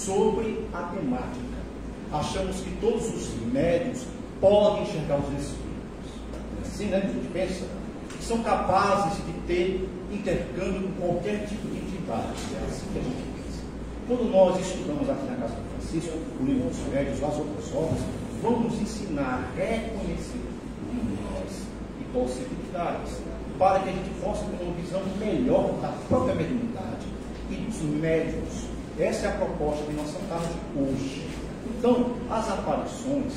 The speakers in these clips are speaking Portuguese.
sobre a temática. Achamos que todos os médios podem enxergar os espíritos. Assim, né? A gente pensa que são capazes de ter intercâmbio com qualquer tipo de entidade. É assim que a gente pensa. Quando nós estudamos aqui na Casa do Francisco, o livro dos médios, as outras obras, vamos ensinar a reconhecer em nós e possibilidades, para que a gente possa ter uma visão melhor da própria mediunidade e dos médiuns. Essa é a proposta de nossa tarde hoje. Então, as aparições,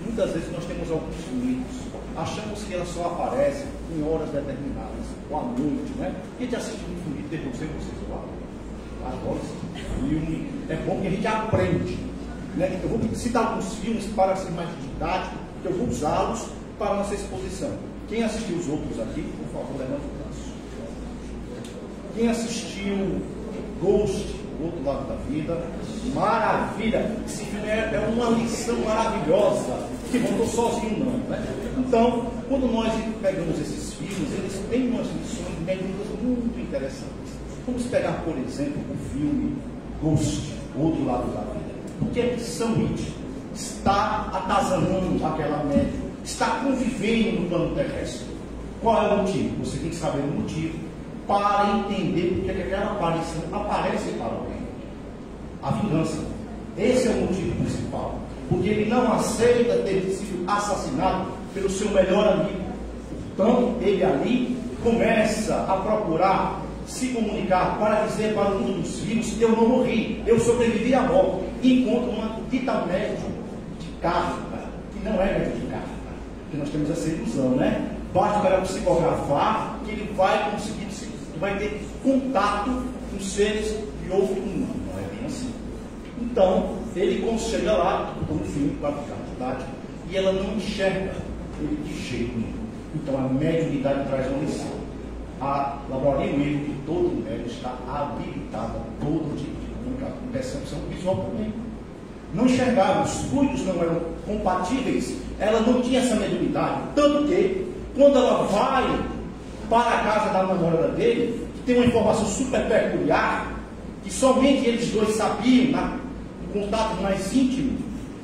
muitas vezes nós temos alguns mitos, achamos que elas só aparecem em horas determinadas, ou à noite, né? A gente assiste um filme de terror, sei vocês, eu adoro esse filme, é bom que a gente aprende, né? Eu vou citar alguns filmes para ser mais didático, que eu vou usá-los para a nossa exposição. Quem assistiu os outros aqui, por favor, levanta o braço. Quem assistiu Ghost, O Outro Lado da Vida, maravilha! Esse filme é uma lição maravilhosa, que não estou sozinho não, né? Então, quando nós pegamos esses filmes, eles têm umas lições médicas muito interessantes. Vamos pegar, por exemplo, o filme Ghost, O Outro Lado da Vida. O que é que Samwise está atazanando aquela médium? Está convivendo no plano terrestre. Qual é o motivo? Você tem que saber o motivo para entender porque aquela aparição aparece para alguém. A vingança. Esse é o motivo principal. Porque ele não aceita ter sido assassinado pelo seu melhor amigo. Então, ele ali começa a procurar se comunicar para dizer para o mundo dos vivos que eu não morri, eu sobrevivi à morte. E encontra uma dita médium de carta, que não é médium de carta. Que nós temos essa ilusão, né? Basta para psicografar que ele vai conseguir, vai ter contato com seres de outro mundo. Não é bem assim. Então, ele quando chega lá, no filme, com a didática, e ela não enxerga ele de jeito nenhum. Então, a mediunidade traz uma lição. Laboraria o erro que todo médium está habilitado a todo tipo de comunicação, percepção visual também. Não enxergava, os fluidos não eram compatíveis, ela não tinha essa mediunidade. Tanto que, quando ela vai para a casa da namorada dele, que tem uma informação super peculiar, que somente eles dois sabiam, no contato mais íntimo,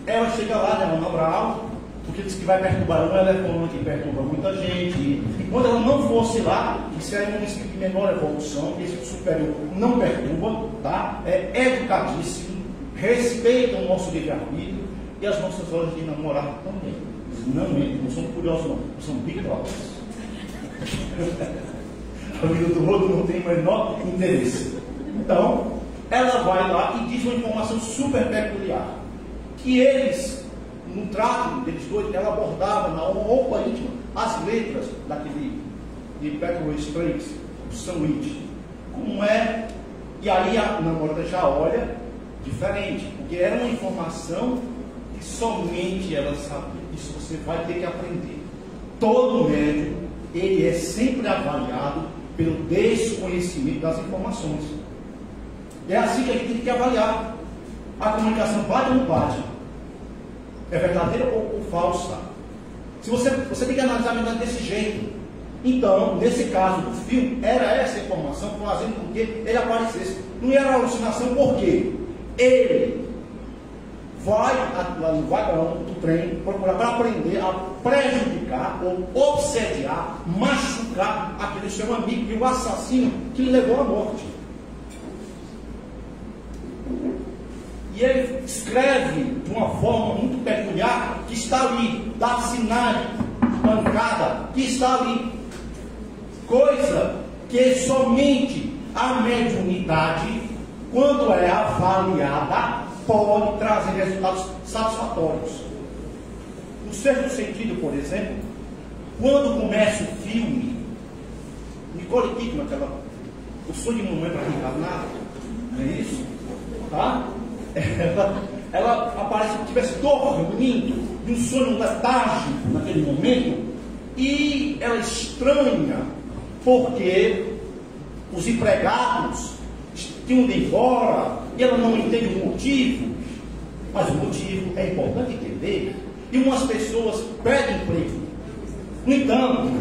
ela chega lá, né, ela obra alto, porque diz que vai perturbar ela, é falando que perturba muita gente. E quando ela não fosse lá, isso é um espírito de menor evolução, que esse superior não perturba, tá? É educadíssimo, respeita o nosso livre-arbítrio e as nossas horas de namorar também. Não mentem, não são curiosos, não, são biglotas. A vida do outro não tem o menor interesse. Então, ela vai lá e diz uma informação super peculiar, que eles, no trato deles dois, ela abordava na roupa íntima as letras daquele de Petrol Straits, o Samwise. Como é? E aí a namorada já olha diferente, porque era uma informação que somente ela sabia. Isso você vai ter que aprender. Todo médium, ele é sempre avaliado pelo desconhecimento das informações. É assim que a gente tem que avaliar. A comunicação bate ou não bate? É verdadeira ou falsa? Se você tem que analisar a verdade desse jeito. Então, nesse caso do filme, era essa informação fazendo com que ele aparecesse. Não era alucinação, por quê? Ele vai do trem procurar para aprender a prejudicar ou obsediar, machucar aquele seu amigo e o assassino que lhe levou à morte. E ele escreve de uma forma muito peculiar que está ali, dá sinais, pancada, que está ali. Coisa que somente a mediunidade, quando é avaliada, pode trazer resultados satisfatórios. No sexto sentido, por exemplo, quando começa o filme, Nicole Kidman, o sonho de mamãe para reencarnar, não é isso? Tá? Ela aparece como se estivesse dormindo de um sonho letárgico naquele momento, e ela estranha porque os empregados tinham de ir embora e ela não entende o motivo, mas o motivo é importante entender. E umas pessoas perdem emprego. No entanto,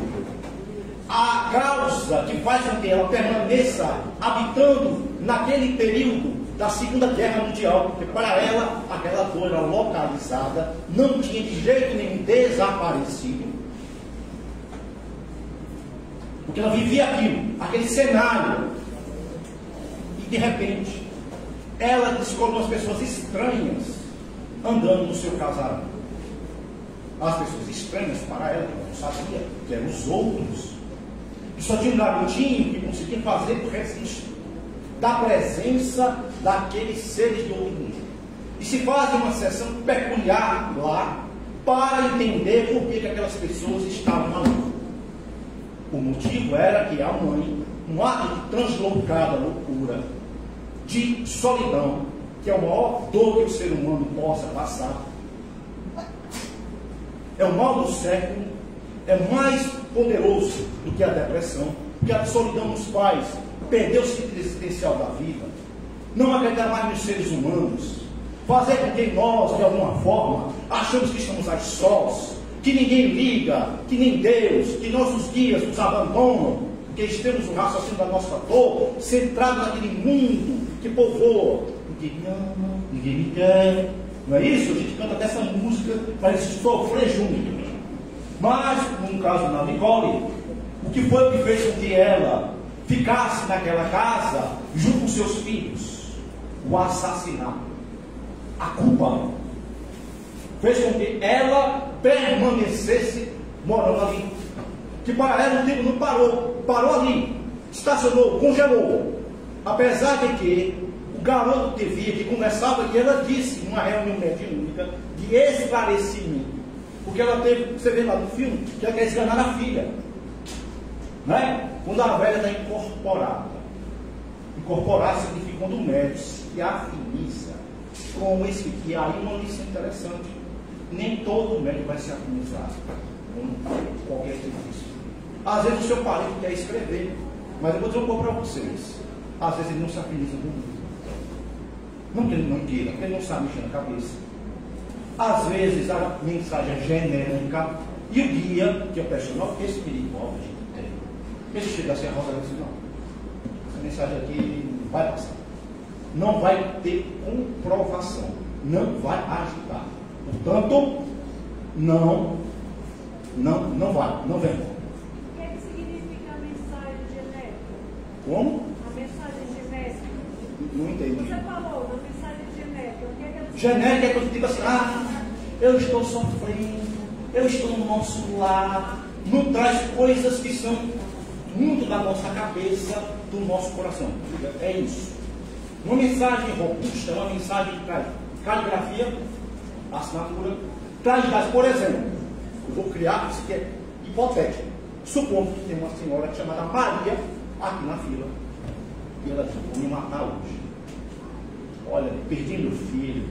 a causa que faz com que ela permaneça habitando naquele período da Segunda Guerra Mundial, porque para ela aquela dor era localizada, não tinha de jeito nenhum desaparecido, porque ela vivia aquilo, aquele cenário, e de repente ela descobriu umas pessoas estranhas andando no seu casarão. As pessoas estranhas para ela, ela não sabia que eram os outros, que só tinha um garotinho que conseguia fazer o registro da presença daqueles seres de outro mundo. E se faz uma sessão peculiar lá para entender por que aquelas pessoas estavam ali. O motivo era que a mãe, um ato de translocada loucura, de solidão, que é a maior dor que o ser humano possa passar, é o mal do século, é mais poderoso do que a depressão, porque a solidão dos pais, perder o sentido existencial da vida, não acreditar mais nos seres humanos, fazer com que nós, de alguma forma, achamos que estamos às sós, que ninguém liga, que nem Deus, que nossos guias nos abandonam, porque estamos no raciocínio da nossa dor, centrado naquele mundo que povoa. Ninguém me ama, ninguém me quer. Não é isso? A gente canta dessa música para sofrer junto. Mas, no caso da Nicole, o que foi que fez com que ela ficasse naquela casa junto com seus filhos? O assassinato. A culpa fez com que ela permanecesse morando ali. Que para ela o tempo não parou. Parou ali. Estacionou, congelou. Apesar de que o garoto que via, que conversava, que ela disse numa reunião mediúnica de esclarecimento. Porque ela teve, você vê lá no filme, que ela quer esganar a filha. Né? Quando a velha está incorporada. Incorporar significa quando o médico se afiniza com esse, que aí uma lição interessante. Nem todo médico vai se afinizar com qualquer serviço. Às vezes o seu parente quer escrever, mas eu vou dizer um pouco para vocês. Às vezes ele não se afiniza com muito. Não que ele não queira, porque ele não sabe mexer na cabeça. Às vezes a mensagem é genérica e o guia, que é o personal espiritual, a gente tem. Ele chega assim, a Rosa diz: não, essa mensagem aqui não vai passar. Não vai ter comprovação. Não vai ajudar. Portanto, não vai, não vem. O que significa a mensagem genérica? Como? A mensagem genérica. Não entendi. Você falou da mensagem genérica. O que é genérica é quando digo assim: eu estou sofrendo, eu estou no nosso lar. Não traz coisas que são muito da nossa cabeça, do nosso coração. É isso. Uma mensagem robusta, uma mensagem que traz caligrafia, assinatura, traz, por exemplo, eu vou criar isso que é hipotético. Supondo que tem uma senhora chamada Maria aqui na fila e ela diz: vou me matar hoje. Olha, perdi meu filho,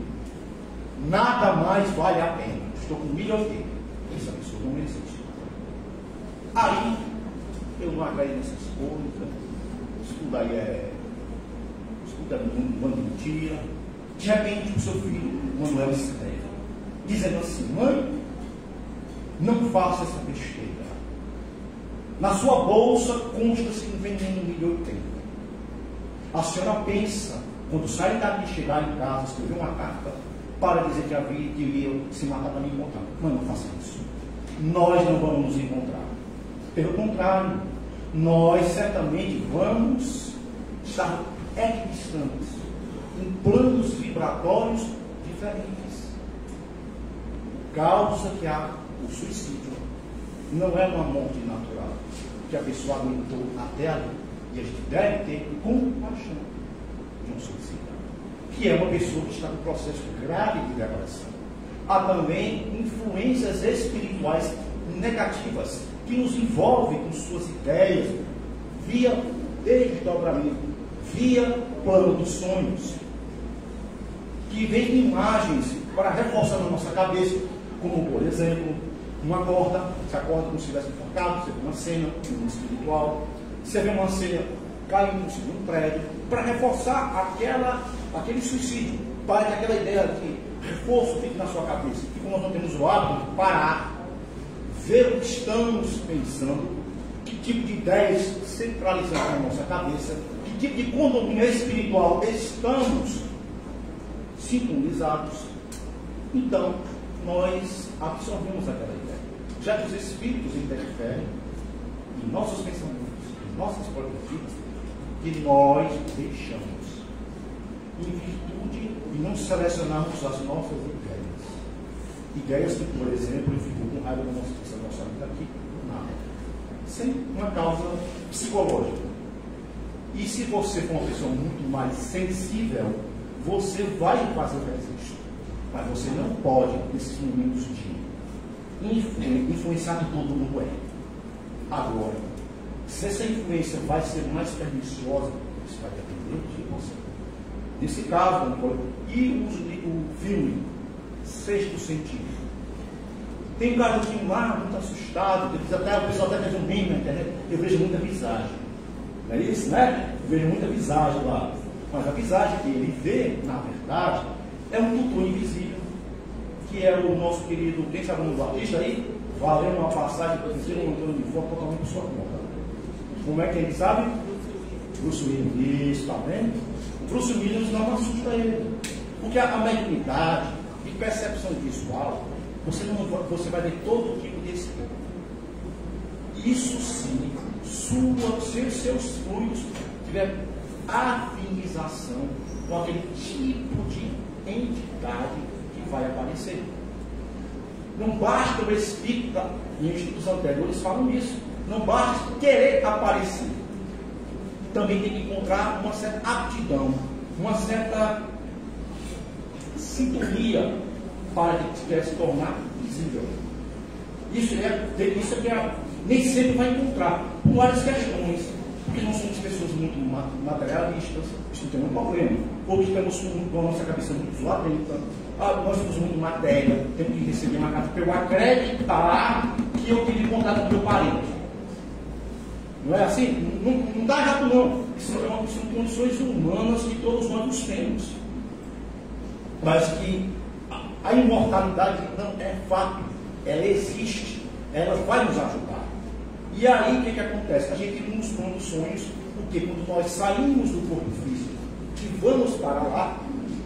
nada mais vale a pena, estou com 1.080. Essa pessoa não existe. Aí eu não acredito nessas coisas, isso tudo aí é um bando de mentira. De repente o seu filho Manuel escreve dizendo assim: mãe, não faça essa besteira. Na sua bolsa consta-se um veneno 1.080. A senhora pensa, quando sai daqui e chegar em casa, escrever uma carta para dizer que havia que iria se matar para me encontrar. Mãe, não faça isso. Nós não vamos nos encontrar. Pelo contrário, nós certamente vamos estar equidistantes, em planos vibratórios diferentes. Causa que há o suicídio não é uma morte natural, que a pessoa aguentou até ali. E a gente deve ter compaixão de um suicida, que é uma pessoa que está no processo grave de depressão. Há também influências espirituais negativas que nos envolvem com suas ideias, via desdobramento, via plano dos sonhos, que vem imagens para reforçar na nossa cabeça, como por exemplo, uma corda, você acorda como se estivesse enforcado, você vê uma cena espiritual, você vê uma cena caindo no segundo prédio, para reforçar aquele suicídio, para que aquela ideia de reforço fique na sua cabeça. E como nós não temos o hábito de parar, ver o que estamos pensando, que tipo de ideias centralizando na nossa cabeça, que tipo de condomínio espiritual estamos sintonizados, então nós absorvemos aquela ideia. Já que os espíritos interferem em nossos pensamentos, em nossas próprias vidas, que nós deixamos, em virtude de não selecionarmos as nossas ideias. Ideias que, por exemplo, eu fico com raiva da nossa vida aqui, nada. Sem uma causa psicológica. E se você for uma pessoa muito mais sensível, você vai fazer o registro. Mas você não pode, nesses momentos de influenciar que todo mundo é. Agora, se essa influência vai ser mais perniciosa, isso vai depender de você. Nesse caso, e o filme Sexto Sentido. Tem um garotinho lá, muito assustado, o pessoal até fez um meme na internet, eu vejo muita visagem. Não é isso, né? Eu vejo muita visagem lá. Mas a visagem que ele vê, na verdade, é um tutor invisível, que é o nosso querido, quem sabe o Batista aí, valendo uma passagem para dizer um Antônio de Forte totalmente por sua conta. Como é que ele sabe? Bruce Willis, está vendo? O Bruce Willis não assusta ele. Porque a mediunidade de percepção visual, você vai ver todo tipo de espírito. Isso sim, se seus fluidos tiver afinização com aquele tipo de entidade que vai aparecer. Não basta o espírito, em estudos anteriores falam isso, não basta querer aparecer. Também tem que encontrar uma certa aptidão, uma certa sintonia para que se tornar visível. Isso nem sempre vai encontrar, por várias questões, porque nós somos pessoas muito materialistas, isso não tem nenhum problema, ou que estamos com a nossa cabeça muito latenta, nós somos muito matéria, temos que receber uma carta para eu acreditar que eu tive contato com meu parente. Não é assim? Não dá errado não. Isso são condições humanas que todos nós temos. Mas que a imortalidade não é fato, ela existe, ela vai nos ajudar. E aí o que acontece? A gente nos condições, porque quando nós saímos do corpo físico e vamos para lá,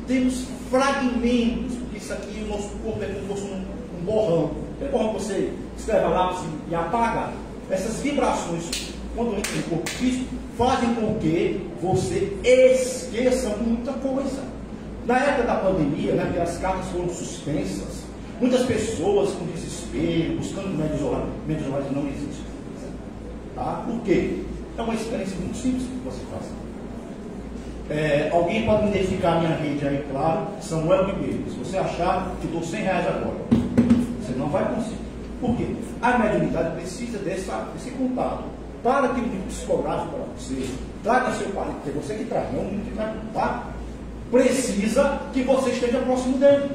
temos fragmentos, porque isso aqui, o nosso corpo é como se fosse um borrão. É como você escreve a lápis e apaga. Essas vibrações, quando entra no corpo físico, fazem com que você esqueça muita coisa. Na época da pandemia, né, que as cartas foram suspensas, muitas pessoas com desespero, buscando médios isolados, não existe. Tá? Por quê? É uma experiência muito simples que você faz. Alguém pode me identificar a minha rede aí, claro, Samuel Ribeiro. Se você achar que estou R$100 agora, você não vai conseguir. Por quê? A mediunidade precisa desse contato. Para que o livro psicográfico para você, traga seu parente, porque você que traz, não o livro que traz, tá? Precisa que você esteja próximo dele.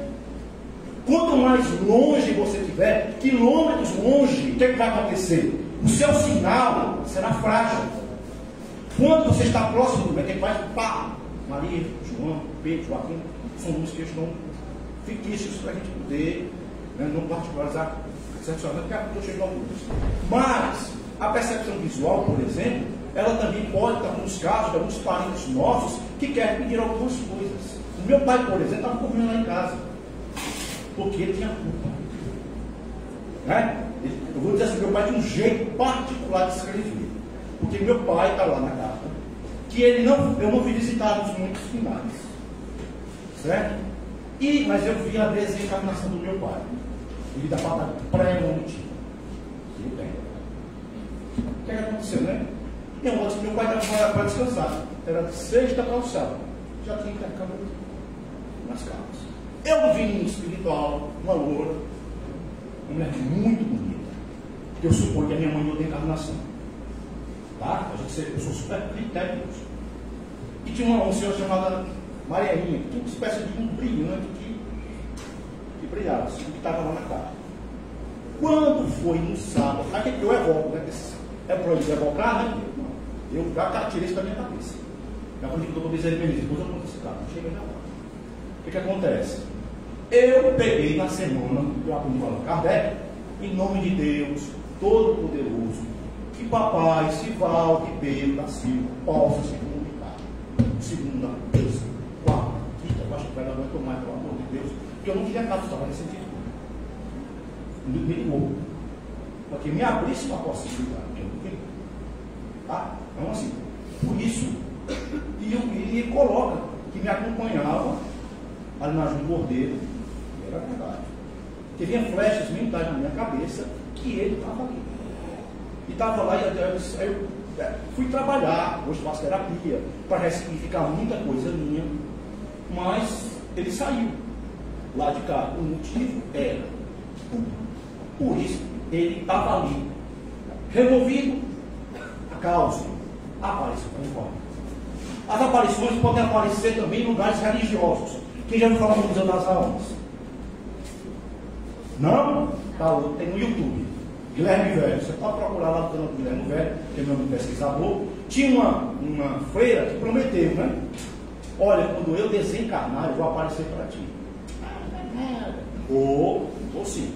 Quanto mais longe você estiver, quilômetros longe, o que vai acontecer? O seu sinal será frágil. Quando você está próximo do vento, ele faz pá! Maria, João, Pedro, Joaquim, são nomes que estão fictícios para a gente poder, né, não particularizar, excepcionalmente, porque eu estou chegando a alguns. Mas a percepção visual, por exemplo, ela também pode estar nos casos de alguns parentes nossos que querem pedir algumas coisas. O meu pai, por exemplo, estava comendo lá em casa, porque ele tinha culpa. Né? Eu vou dizer assim, meu pai tinha um jeito particular de escrever. Porque meu pai está lá na carta, que eu não vi visitar nos muitos finais. Certo? Mas eu vi a desencarnação do meu pai. Ele da parte pré-monitiva. Tudo bem. O que aconteceu, né? Meu pai estava para descansar. Era de sexta para o sábado. Já tinha intercâmbio nas cartas. Eu vi um espiritual, uma loura, uma mulher muito bonita. Eu suponho que a minha mãe não tem encarnação. Tá? Eu sou super técnico. E tinha uma senhora chamada Marianinha, que tinha uma espécie de um brilhante que brilhava, assim, que estava lá na cara. Quando foi no sábado, aqui que eu evoco, né? É proibido evocar, né? Eu já tirei isso da minha cabeça. Já falei que o doutor Bezerra Menezes, depois eu conto esse cara, não chega já lá. O que acontece? Eu peguei na semana, eu aprendi lá no Kardec, em nome de Deus, Todo-Poderoso, que papai, Sivaldo, Pedro da Silva, possa se comunicar. segunda, terça, quarta, quinta, eu acho que vai dar muito mais, pelo amor de Deus, porque eu não queria nada estava nesse sentido. Me ligou. Porque me abrisse uma possibilidade. Tá? Então, assim, por isso, e coloca que me acompanhava ali na Júlio Bordeiro, e era verdade. Que vinha flechas mentais na minha cabeça que ele estava ali. E estava lá, e eu fui trabalhar, hoje faço terapia, para ressignificar muita coisa minha, mas ele saiu lá de cá. O motivo era, por isso, ele estava ali, removido, a causa apareceu como forma. As aparições podem aparecer também em lugares religiosos. Quem já ouviu falar no Museu das Almas? Não? Tá, tem no YouTube. Guilherme Velho. Você pode procurar lá no canal do Guilherme Velho, que é meu pesquisador. Tinha uma freira que prometeu, né? Olha, quando eu desencarnar, eu vou aparecer para ti. Vou sim.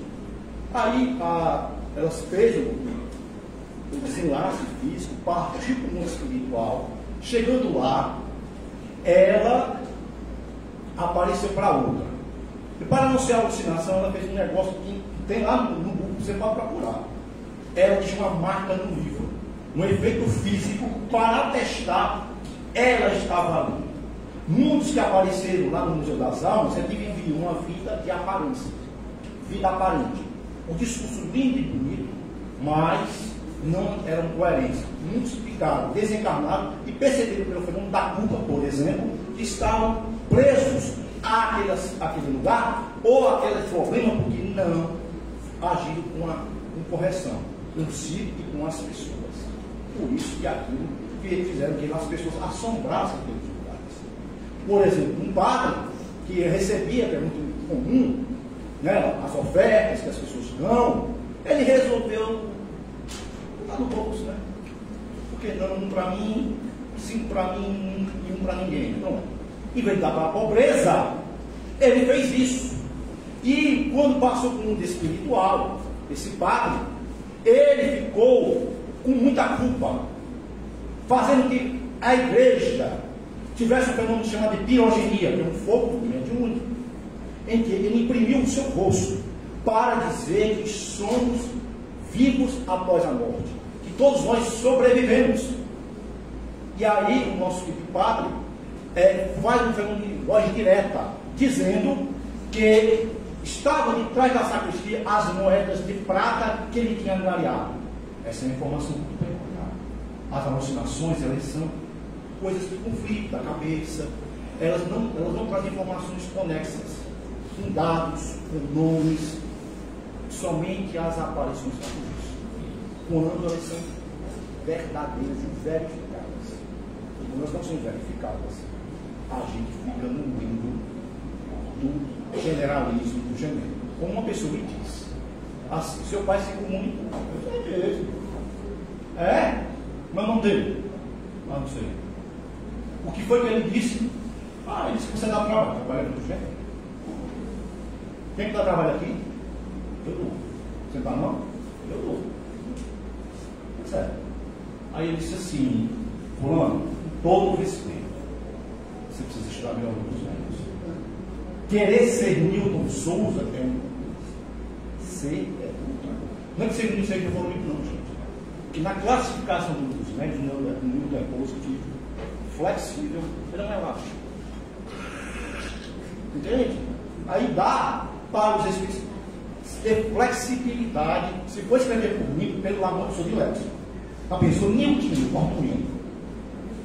Aí ela fez o desenlace físico, partiu para o mundo espiritual. Chegando lá, ela apareceu para outra. E para não ser alucinação, ela fez um negócio que tem lá no Google, você pode procurar. Ela tinha uma marca no livro, um efeito físico para atestar que ela estava ali. Muitos que apareceram lá no Museu das Almas, ele viviam uma vida de aparência, vida aparente. Um discurso lindo e bonito, mas não eram coerentes. Muitos ficaram desencarnados e perceberam pelo fenômeno da culpa, por exemplo, que estavam presos àquele lugar ou àquele problema porque não agiram com correção consigo e com as pessoas. Por isso que aquilo que fizeram que as pessoas assombrassem aqueles lugares. Por exemplo, um padre que recebia, que é muito comum, né, as ofertas que as pessoas dão, ele resolveu botar no bolso, né? Porque não um para mim, cinco para mim e um para ninguém. Então, em vez de dar para a pobreza, ele fez isso. E quando passou para o mundo espiritual, esse padre, ele ficou com muita culpa, fazendo que a igreja tivesse um fenômeno chamado de pirogenia, que é um fogo mediúnico, em que ele imprimiu o seu rosto para dizer que somos vivos após a morte, que todos nós sobrevivemos. E aí o nosso querido padre faz um fenômeno de voz direta, dizendo que estavam de trás da sacristia as moedas de prata que ele tinha angariado. Essa é a informação muito bem colocada. As alucinações, elas são coisas de conflito da cabeça, elas não trazem informações conexas, com dados, com nomes, somente as aparições fazem isso. Quando elas são verdadeiras e verificadas. E quando elas não são verificadas, a gente fica no limbo do generalismo, do genérico. Como uma pessoa me diz, assim, seu pai se comunicou. Eu sei mesmo. Mas não dele. Não sei. O que foi que ele disse? Ele disse que você dá trabalho. Trabalha no genérico. Quem que dá trabalho aqui? Eu dou. Você dá não? Eu dou. Certo. Aí ele disse assim, fulano, com todo respeito, você precisa estudar melhor dos velhos. Querer ser Newton Souza é uma coisa. Ser é outra coisa. Não é que ser Newton evoluído, não, gente. Porque na classificação dos médios, Newton é positivo, flexível, ele não é elástico. Entende? Aí dá para os espíritos ter flexibilidade. Se for escrever por mim, pelo amor do Senhor de Léo. A pessoa nem tinha, português.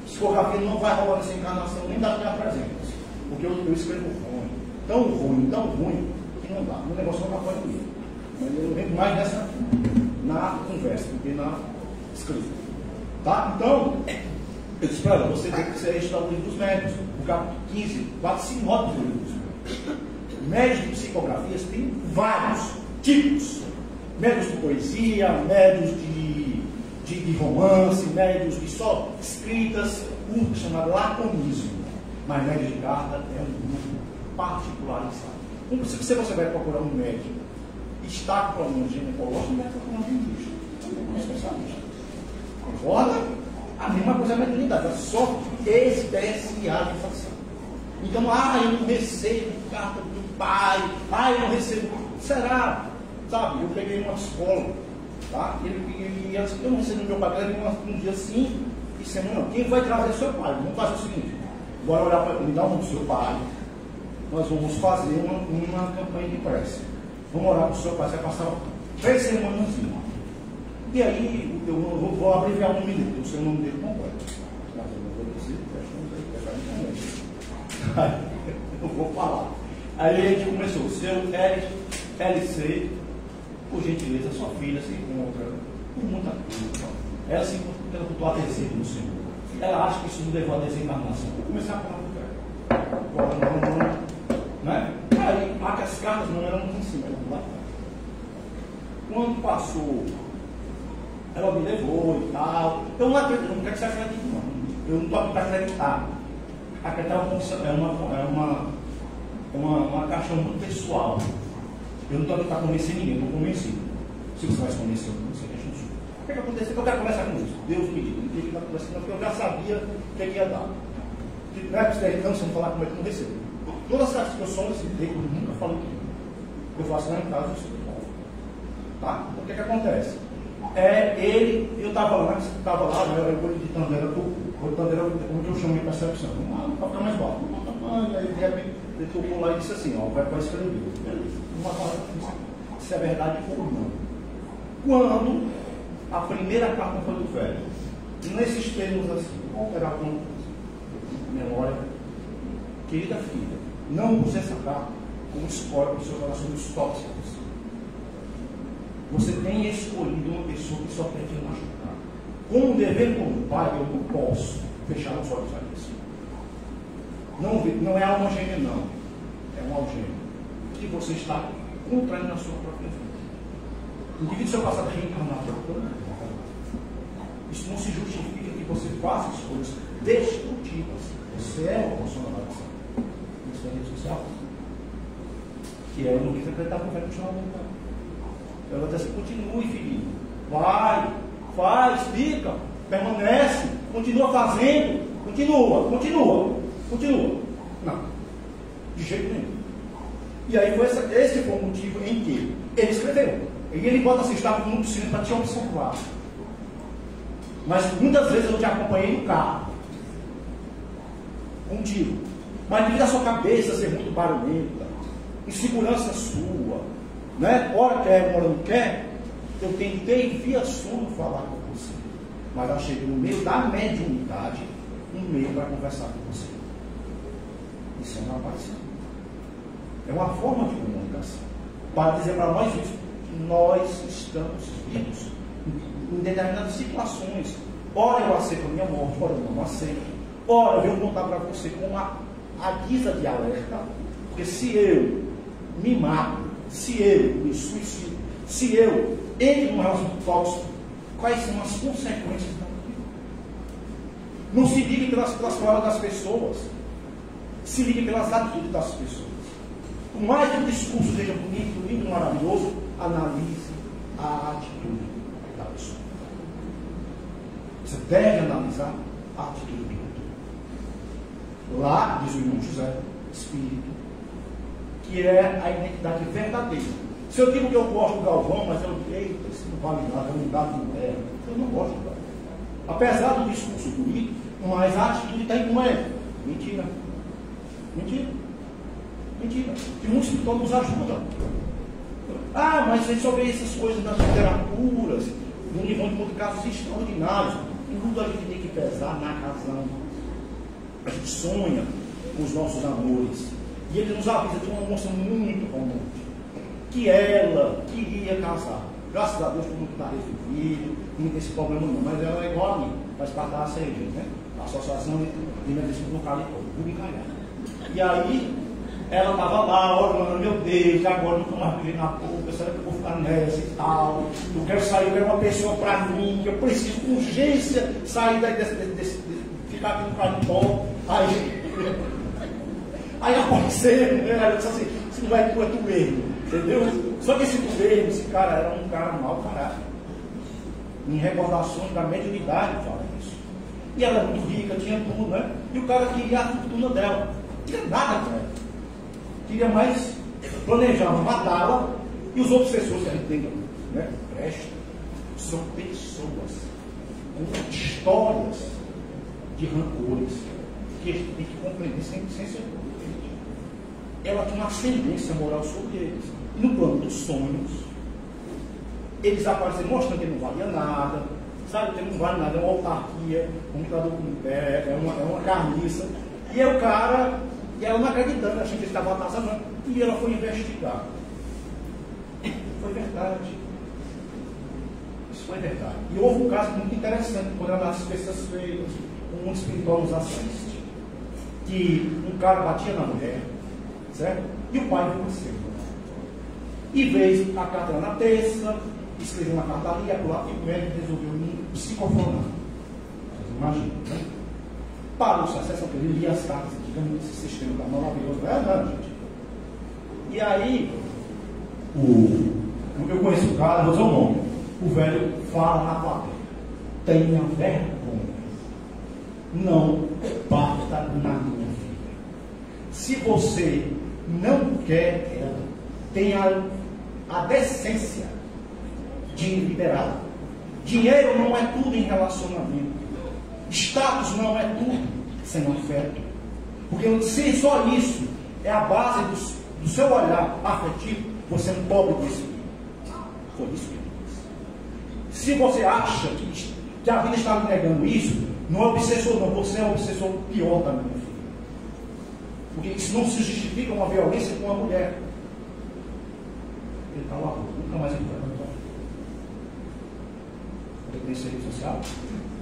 Psicografia não vai rolar nessa encarnação nem das minhas presenças. Porque eu escrevo ruim. Tão ruim, que não dá. O negócio não vai comigo. Mas eu venho mais nessa na conversa do que na escrita. Tá? Então, eu disse para ela, você tem que estudar o livro dos médios, o capítulo 15, 4 sinóticos do livro dos médios. Médios de psicografias tem vários tipos. Médios de poesia, médios de romance, médios de só escritas, um chamado laconismo. Mas médios de carta é um grupo particularizado. Como se você vai procurar um médico e está com problema ginecológico, não vai procurar um dentista. Não é especialista. Concorda? A mesma coisa é a mediunidade, é só especialização. Então, eu não recebo carta do pai, eu não recebo. Será? Sabe, eu peguei uma escola, tá? E ela disse, eu não recebo meu pai, um dia sim e semana não. Quem vai trazer seu pai? Vamos fazer o seguinte, bora olhar para me dar o nome do seu pai, nós vamos fazer uma campanha de prece. Vamos orar para o seu pai, você vai passar 3 semanas. E aí, eu vou abreviar o nome dele, eu sei o nome dele completo. Mas eu não vou dizer, eu vou falar. Aí a gente começou, seu LC, por gentileza, sua filha se encontra com muita culpa. Ela se encontra pelo adesivo no Senhor. Ela acha que isso não levou a desencarnação. Vou começar a falar do cara. Né? Aí, as cartas não eram em cima, eram lá. Quando passou, ela me levou e tal. Eu não acredito, não quero que você acredite, não. Eu não estou aqui para acreditar. Acreditar é uma caixa muito pessoal. Eu não estou aqui para convencer ninguém, eu estou convencido. Se você vai se convencer, você deixa no sul. O que aconteceu? Eu quero conversar com isso. Deus me diga, não tem que estar conversando, porque eu já sabia o que ia dar. Não é que você não falar como é que não recebo. Todas as que eu sou nesse tempo, eu nunca falo aqui. Eu faço lá em casa, eu sou tá? Então, o que acontece? Eu estava lá, né, eu de Tandeira, como que eu chamo de percepção? Para ficar mais baixo. Aí, de repente, ele tocou lá e disse assim, vai para escrever. Uma palavra se é verdade ou não. Quando a primeira carta foi do velho, nesses termos assim, vou pegar com memória, querida filha, não use essa carta como escolha para os seus relacionamentos tóxicos. Você tem escolhido uma pessoa que só quer te machucar. Como dever como pai, eu não posso fechar os olhos a isso. Não é alma gêmea, não. É um algema que você está contraindo na sua própria vida. O indivíduo seu passado reencarnado, isso não se justifica que você faça escolhas destrutivas. Você é uma personalidade. Isso é rede social. Que eu não quis acreditar que vai continuar voltando. Ela vai dizer assim, continue, filhinho. Vai, faz, fica, permanece, continua fazendo, continua. Não, de jeito nenhum. E aí esse foi o motivo em que ele escreveu. E ele bota assim, estava no piscina para te observar. Mas muitas vezes eu te acompanhei no carro, contigo. Mas devido a sua cabeça ser muito barulhenta, insegurança sua, né? Ora quer, ora não quer, eu tentei via sono falar com você, mas eu cheguei no meio da mediunidade, um meio para conversar com você. Isso é uma aparição. É uma forma de comunicação. Para dizer para nós isso, que nós estamos vivos em determinadas situações. Ora eu aceito a minha morte, ora eu não aceito. Ora eu vou contar para você com a guisa de alerta, porque se eu me mato, se eu me suicido, se eu entro num relacionamento tóxico, quais são as consequências daquilo? Não se ligue pelas palavras das pessoas, se ligue pelas atitudes das pessoas. Por mais que o discurso seja bonito, lindo, maravilhoso, analise a atitude da pessoa. Você deve analisar a atitude do outro. Lá, diz o irmão José, espírito, que é a identidade verdadeira. Se eu digo que eu gosto do Galvão, mas eu digo, isso não vale nada, é um dado de mulher, eu não gosto do Galvão. Apesar do discurso bonito, mas a atitude está em como é. Mentira. Que muitos psicólogos ajudam. Mas ele só vê essas coisas nas literaturas, no nível de casos extraordinários. Tudo a gente tem que pesar na razão. A gente sonha com os nossos amores. E ele nos avisa de uma moça muito romântica, que ela queria casar. Graças a Deus, todo mundo está resolvido, não tem esse problema não, mas ela é igual a mim, faz parte da ACG, né? A Associação de Medicina do Calicó, tudo encalhado. E aí, ela estava lá, orando, meu Deus, agora não estou mais vivendo na boca, será que eu vou ficar nessa e tal? Eu quero sair, eu quero uma pessoa para mim, que eu preciso com urgência sair ficar aqui no Calicó. Aí apareceram, né? Ela disse assim, se não vai tu, é tu mesmo, entendeu? Só que esse tu mesmo, esse cara era um cara mau caráter. Em recordações da mediunidade fala isso. E ela era muito rica, tinha tudo, né? E o cara queria a fortuna dela. Não queria nada com ela. Queria mais, planejava matá-la. E os outros pessoas que a gente tem, né? Presta, são pessoas com histórias de rancores que a gente tem que compreender sem ser prudente. Ela tinha uma ascendência moral sobre eles. E no plano dos sonhos, eles apareceram mostrando que ele não valia nada, sabe? Que ele não vale nada, é uma autarquia, um computador com pé, é uma carniça. E aí o cara, e ela não acreditando, achando que ele estava atazanando, e ela foi investigar. Foi verdade. Isso foi verdade. E houve um caso muito interessante, quando ela nas sextas-feiras, um espiritual nos assiste, que um cara batia na mulher, certo? E o pai venceu. E veio a carta na terça, escreveu uma carta ali, e o médico resolveu me psicofonar. Vocês imaginam, né? Parou-se a sessão, porque ele lia as cartas, digamos, esse sistema tá maravilhoso, não é nada, gente. E aí, eu conheço o cara, vou dizer o nome. O velho fala na plateia: tenha vergonha, não bata na minha vida. Se você não quer ela, tenha a decência de liberá-la. Dinheiro não é tudo em relacionamento. Status não é tudo sem afeto. Porque se só isso é a base do seu olhar afetivo, você é um pobre de espírito. Foi isso que ele disse. Se você acha que a vida está lhe negando isso, não é obsessor não, você é o obsessor pior da minha filha. Porque isso não se justifica uma violência com a mulher. Ele está lá, nunca mais ele vai levantar. Ele tem serviço social.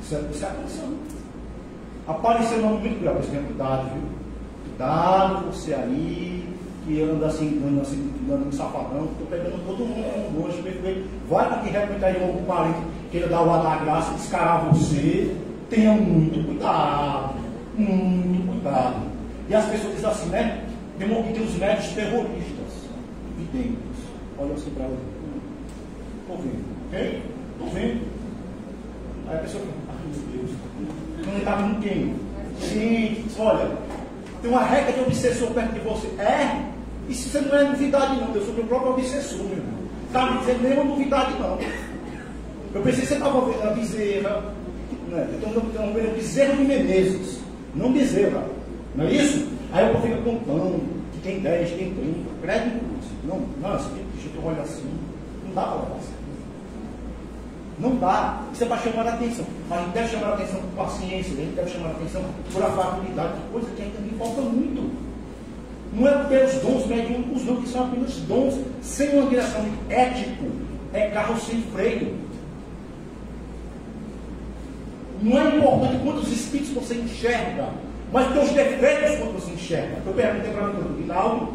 Isso é atenção. Apareceu um nome muito grave, mas tenha cuidado, viu? Cuidado, você aí, que anda assim, dando um safadão, estou pegando todo mundo longe, vai para que realmente aí algum parente queira dar o ar da graça, descarar você. Tenha muito cuidado, muito cuidado. E as pessoas dizem assim, né? Tem os médicos terroristas, videntes. Olha assim para ela. Estou vendo, ok? Estou vendo. Aí a pessoa fala, ai meu Deus, não está vendo quem? Gente, olha, tem uma regra de obsessor perto de você. Isso você não é novidade não, eu sou meu próprio obsessor, meu irmão. Está me dizendo nenhuma novidade não. Eu pensei que você estava vendo a Bezerra, né? Eu estou vendo Bezerra de Menezes, não Bezerra, não é isso? Aí eu fico contando que tem 10, tem 30, crédito. Não, esse tipo de jeito eu olho assim, não dá para olhar assim. Não dá, isso é para chamar a atenção. Mas a gente deve chamar a atenção por paciência, a gente deve chamar a atenção por afabilidade, coisa que ainda me falta muito. Não é pelos dons mediúnicos, não, que são apenas dons, sem uma direção ético, é carro sem freio. Não é importante quantos espíritos você enxerga, mas teus defeitos quando você enxerga. Eu perguntei para mim, Rinaldo,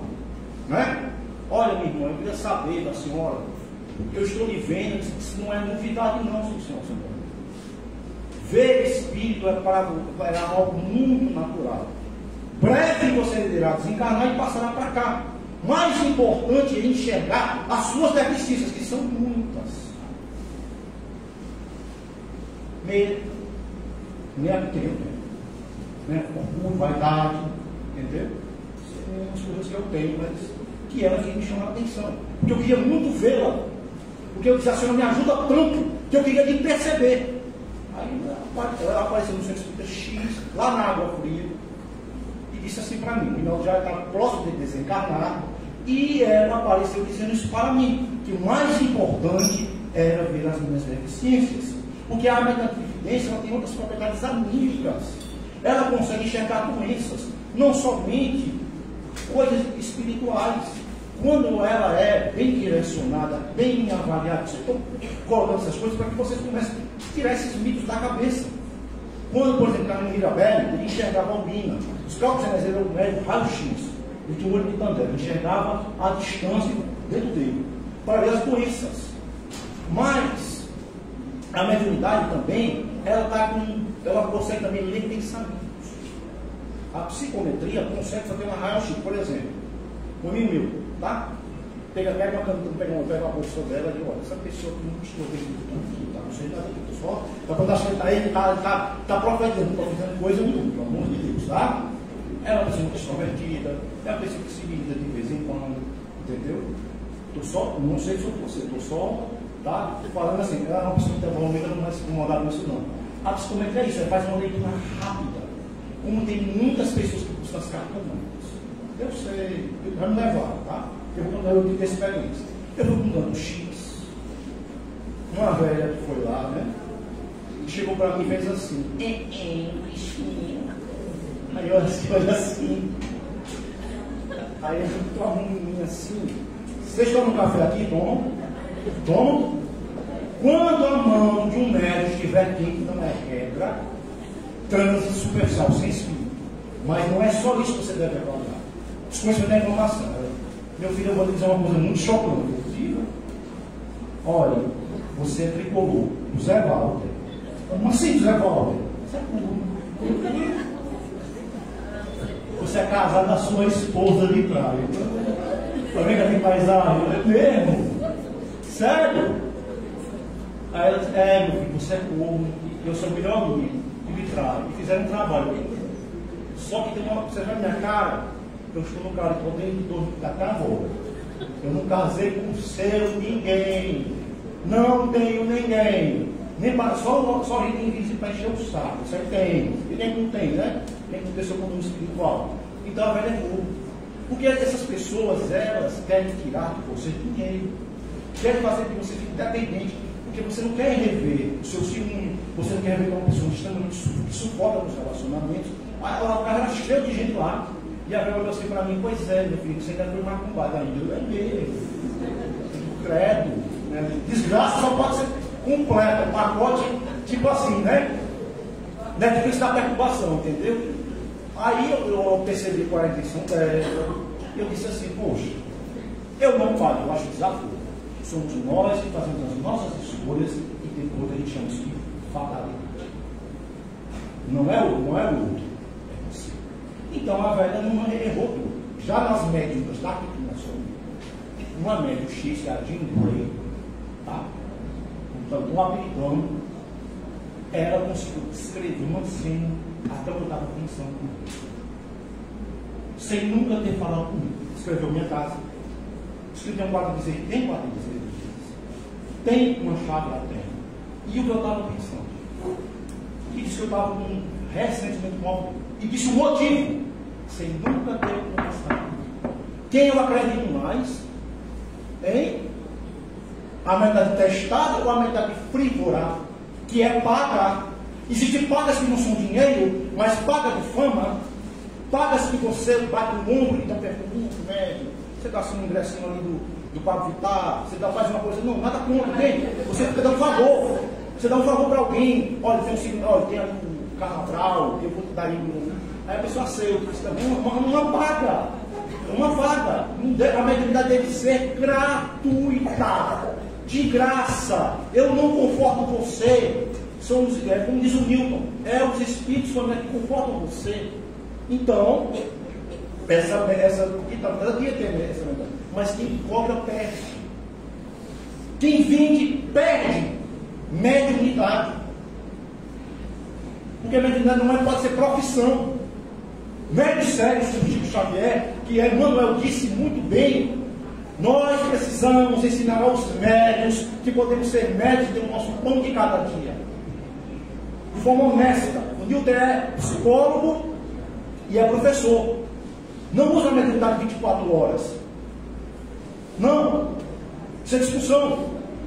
né? Olha, minha irmã, eu queria saber da senhora, eu estou lhe vendo, isso não é novidade não, senhor. Ver espírito é algo muito natural. Breve você irá desencarnar e passará para cá. Mais importante é enxergar as suas deficiências, que são muitas. Medo, né? Orgulho, vaidade, entendeu? São as coisas que eu tenho, mas que elas me chamam a atenção. Porque eu queria muito vê-la. Porque eu disse, a senhora me ajuda tanto que eu queria lhe perceber. Aí ela apareceu no centro espírita X, lá na Água Fria, e disse assim para mim, o Rinaldo já está próximo de desencarnar, e ela apareceu dizendo isso para mim, que o mais importante era ver as minhas deficiências. Porque a mediunidade tem outras propriedades anímicas. Ela consegue enxergar doenças, não somente coisas espirituais. Quando ela é bem direcionada, bem avaliada, eu estou colocando essas coisas para que vocês comecem a tirar esses mitos da cabeça. Quando, por exemplo, Carmen Mirabelli, ele enxergava a albina. Os cálculos eram o médico raio-x. Ele tinha um olho de tandera, ele enxergava a distância dentro dele, para ver as doenças. Mas a mediunidade também, ela consegue também ler pensamentos. A psicometria consegue fazer uma raio-x, por exemplo. Um amigo meu, tá? pega uma bolsa dela e diz, olha, essa pessoa que não estou vendo tudo, tá? Não sei nada aqui, só. Então quando está ele, está profetizando coisa nenhuma, pelo amor de Deus, tá? É uma pessoa extrovertida, é uma pessoa que se irrita de vez em quando, entendeu? Não sei sobre você, estou só, tá? Falando assim, ela é uma pessoa que provavelmente não vai se incomodar com isso não. A psicometria é isso, faz uma leitura rápida. Como tem muitas pessoas que buscam as cartas brancas. Eu sei, vai me levar, tá? Eu tive experiência. Eu vou mudando X. Uma velha que foi lá, né? E chegou para mim e fez assim. Cristina. Aí eu olha assim. Aí eu tô arrumando assim. Vocês tomam café aqui? Tomam? Tomam? Quando a mão de um médico estiver quente, não é regra, transe superficial sem espírito. Mas não é só isso que você deve avaliar. Desconhecimento da informação. Meu filho, eu vou lhe dizer uma coisa muito chocante. Olha, você tricolor, Zé Walter. Como assim, Zé Walter? Você é burro. Você é casado com a sua esposa de praia. Tá vendo aquele paisagem? É mesmo? Sério? Aí ela disse, meu filho, você é corno, eu sou o melhor amigo, e me trai. E fizeram um trabalho. Só que tem uma, você vê a minha cara, eu estou no cara, estou dentro da cavoura. Eu não casei com seu ninguém. Não tenho ninguém. Nem para, só gente invisível para encher o saco. Isso aí tem. E nem não tem, né? Tem pessoa com um espiritual. Então a velha é burro. Porque essas pessoas, elas querem tirar de você dinheiro. Querem fazer que você fique dependente. Porque você não quer rever o seu ciúme. Você não quer rever uma pessoa extremamente que suporta os relacionamentos. Aí o cara era cheio de gente lá. E a velha olhou assim para mim, pois é, meu filho, você ainda foi macumbado ainda. Eu lembrei. Credo. Né? Desgraça só pode ser completa, um pacote tipo assim, né? Netflix da perturbação, entendeu? Aí eu percebi qual era a intenção dela. Eu disse assim, poxa, eu não falo, eu acho desafio. Somos nós que fazemos as nossas escolhas e tem coisa que a gente chama de fatalidade. Não é o outro. Então a velha não errou tudo. Já nas médicas daqui que nós somos, uma médica X, que era de Grey, tá? Então, um apelidão, ela conseguiu escrever uma cena até eu estava pensando comigo. Sem nunca ter falado comigo. Escreveu minha casa. Escreveu um quadro de dizer, tem quadro de dizer, tem uma chave lá dentro. E o que eu estava pensando? E disse que eu estava com um ressentimento móvel. E disse o motivo, sem nunca ter conversado. Quem eu acredito mais? Hein? A mentalidade testada ou a mentalidade frívola, que é paga. Existem pagas que não são dinheiro, mas paga de fama. Pagas que você bate no ombro e está perguntando, médio. Você dá assim um ingressinho ali do Pablo Vittar, você faz uma coisa, não, nada contra, tem. Você fica dando favor. Você dá um favor para alguém. Olha, tem um signo, olha, tem ali um carnaval, eu vou te dar aí um. Aí a pessoa aceita, uma paga. Uma vaga. A mediunidade deve ser gratuita. De graça. Eu não conforto você. São os, como diz o Newton, os espíritos que confortam você. Então, ela devia ter essa mentalidade. Mas quem cobra perde. Quem vende perde. Mediunidade. Porque a mediunidade não pode ser profissão. Médios sérios, como Chico Xavier, que Emmanuel disse muito bem, nós precisamos ensinar aos médios que podemos ser médios do nosso pão de cada dia. De forma honesta. O Newton é psicólogo e é professor. Não usa a mediunidade 24 horas. Não. Isso é discussão.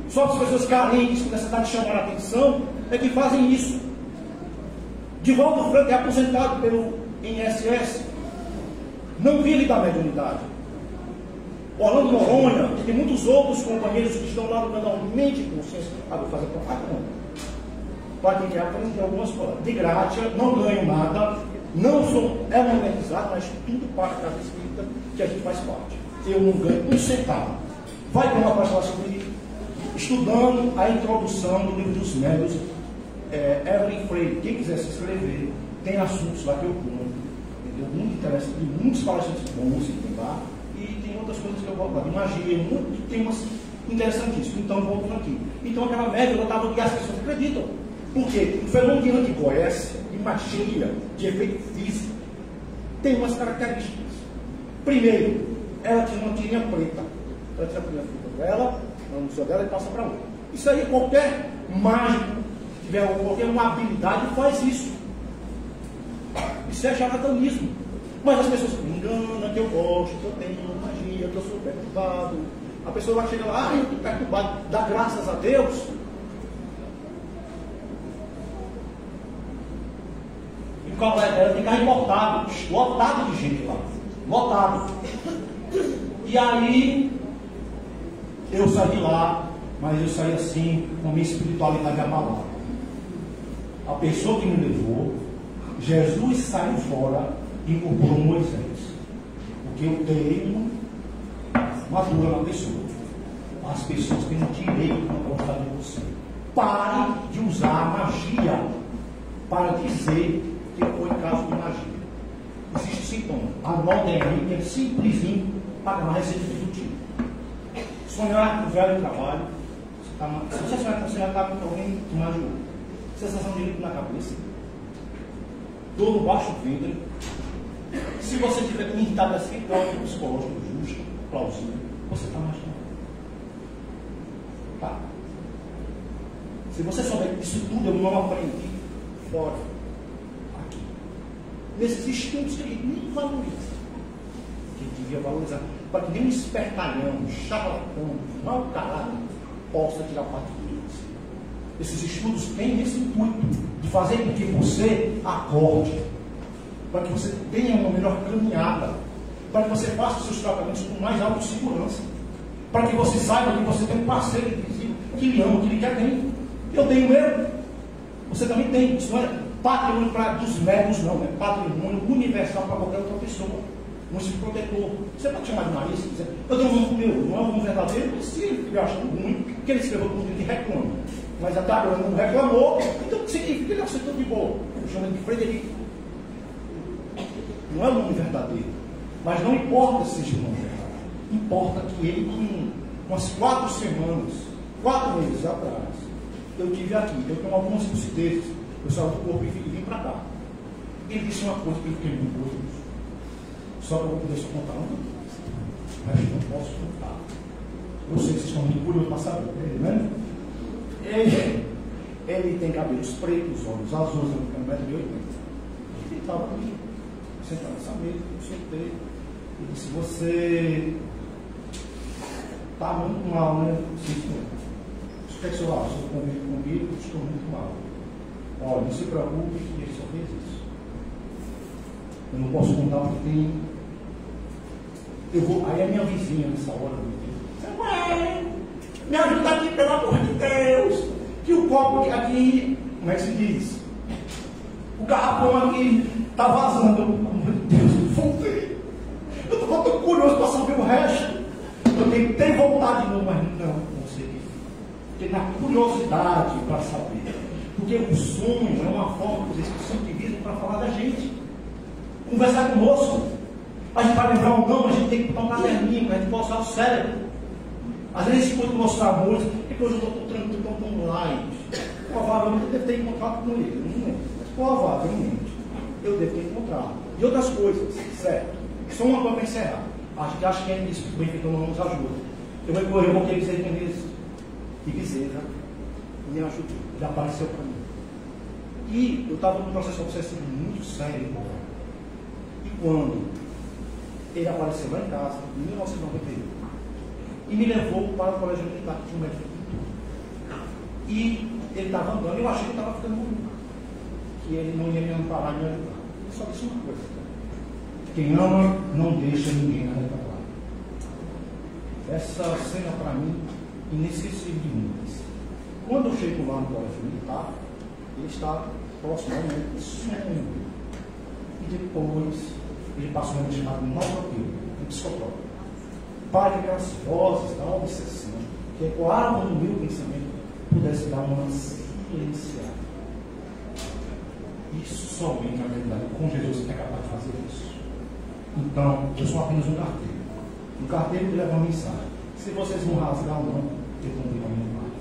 Só as pessoas carentes, com necessidade de chamar a atenção, é que fazem isso. Divaldo Franco é aposentado pelo INSS. Não vive da mediunidade. Orlando Noronha, e tem muitos outros companheiros que estão lá no canal Mente e Consciência. Vou fazer propaganda. Para quem quer aprender algumas coisas. De grátis, não ganho nada. Não sou, é uma organizada, mas tudo parte da espírita que a gente faz parte. Eu não ganho um centavo. Vai ter uma página sobre estudando a introdução do livro dos médios, Evelyn Freire. Quem quiser se inscrever, tem assuntos lá que eu conto. Entendeu? Muito interessante, muitos palestrantes bons que tem lá. E E tem outras coisas que eu gosto de magia, muito, tem umas interessantíssimas. Então, voltando aqui. Então, aquela média, eu estava, e as pessoas acreditam. Por quê? O fenômeno de anticoécia, de magia, de efeito físico, tem umas características. Primeiro, ela tinha uma tirinha preta. Ela tira a primeira fita dela, no museu dela e passa para outra. Isso aí, qualquer mágico que tiver qualquer uma habilidade faz isso. Isso é charlatanismo. Mas as pessoas me enganam, que eu gosto, que eu tenho magia, que eu sou perturbado. A pessoa vai chegar lá, eu estou perturbado, dá graças a Deus. E o carro dela tem carro lotado de gente lá. Lotado. E aí, eu saí lá, mas eu saí assim, com a minha espiritualidade abalada. A pessoa que me levou, Jesus saiu fora e incorporou Moisés. Porque eu tenho uma dura na pessoa. As pessoas têm o direito de gostar de você. Pare de usar a magia para dizer que foi caso de magia. Existe sintoma. Anotem aí, que é simplesinho pagar uma receita do tipo. Sonhar com velho trabalho. Se você sonhar com você, já está com alguém que magiou. Sensação de líquido na cabeça. Dor no baixo ventre. Se você tiver irritado assim, pode psicológico justo, plausível, você está magiando. Tá? Se você souber que isso tudo eu não aprendi fora, aqui, nesses estudos que a gente nem valoriza, que a gente devia valorizar, para que nem um espertalhão, um charlatão, um mau caráter possa tirar partido de você. Esses estudos têm esse intuito de fazer com que você acorde, para que você tenha uma melhor caminhada, para que você faça os seus tratamentos com mais autossegurança, para que você saiba que você tem um parceiro invisível que lhe ama, que lhe quer bem. Eu tenho meu, você também tem. Isso não é patrimônio dos médicos, não, é patrimônio universal para qualquer outra pessoa. Um espírito protetor. Você pode chamar de nariz, se quiser. Eu tenho um nome meu, não é um nome verdadeiro, se ele acha ruim, que ele escreveu com o de reclama. Mas até agora não reclamou, então significa que ele aceitou de boa. Eu chamo ele de Frederico. Não é o nome verdadeiro. Mas não importa se seja o nome verdadeiro. Importa que ele, com umas 4 semanas, 4 meses atrás, eu estive aqui. Eu tenho algumas lucidezes. Eu saí do corpo e vim para cá. Ele disse uma coisa que eu fiquei muito curioso. Só que eu vou poder só contar uma coisa. Mas eu não posso contar. Eu sei que vocês estão muito curiosos para saber, né? Ele tem cabelos pretos, olhos azuis, ele tem 1,80 m. Ele estava ali, sentado nessa mesa, eu sentei. Ele disse: você está muito mal, né? Sim, senhor. O que é que o senhor acha? Eu convido comigo, estou muito mal. Olha, não se preocupe, que ele só fez isso. Eu não posso contar porque tem. Aí a minha vizinha nessa hora me ajuda aqui, pelo amor de Deus, que o copo aqui, como é que se diz? O garrafão aqui está vazando. Pelo amor de Deus, eu voltei. Eu estou tão curioso para saber o resto. Eu tentei voltar de novo, mas não consegui. Porque na curiosidade para saber. Porque o sonho é uma forma de subdivismo para falar da gente. Conversar conosco. A gente vai lembrar ou não, a gente tem que botar um caderninho, a gente pode usar o cérebro. Às vezes, se for mostrar a música, depois eu estou tranquilo, estou com live. Provavelmente eu devo ter encontrado com ele, não lembro. Mas provavelmente eu devo ter encontrado. E outras coisas, certo? Só uma coisa para encerrar. Acho que é isso que o benfeitor não nos ajuda. Eu recorri ao que Bezerra de Bezerra me ajudou. Ele apareceu para mim. E eu estava num processo obsessivo muito sério. E quando ele apareceu lá em casa, em 1991, e me levou para o colégio militar, que tinha um médico de tudo. E ele estava andando, eu achei que ele estava ficando maluco, que ele não ia me amparar e me ajudar. Ele só disse uma coisa: quem ama não deixa ninguém arrebatar. Essa cena para mim, inesquecível de muitas. Quando eu chego lá no colégio militar, ele está próximo ao momento de sonho. E depois ele passa um momento chamado novoteiro, um psicotrópico. Para que aquelas vozes da obsessão que ecoavam no meu pensamento pudesse dar uma silenciada. Isso somente, na verdade, com Jesus é capaz de fazer isso. Então, eu sou apenas um carteiro. O carteiro que leva a mensagem. Se vocês vão rasgar ou não, eu vou levar a minha parte.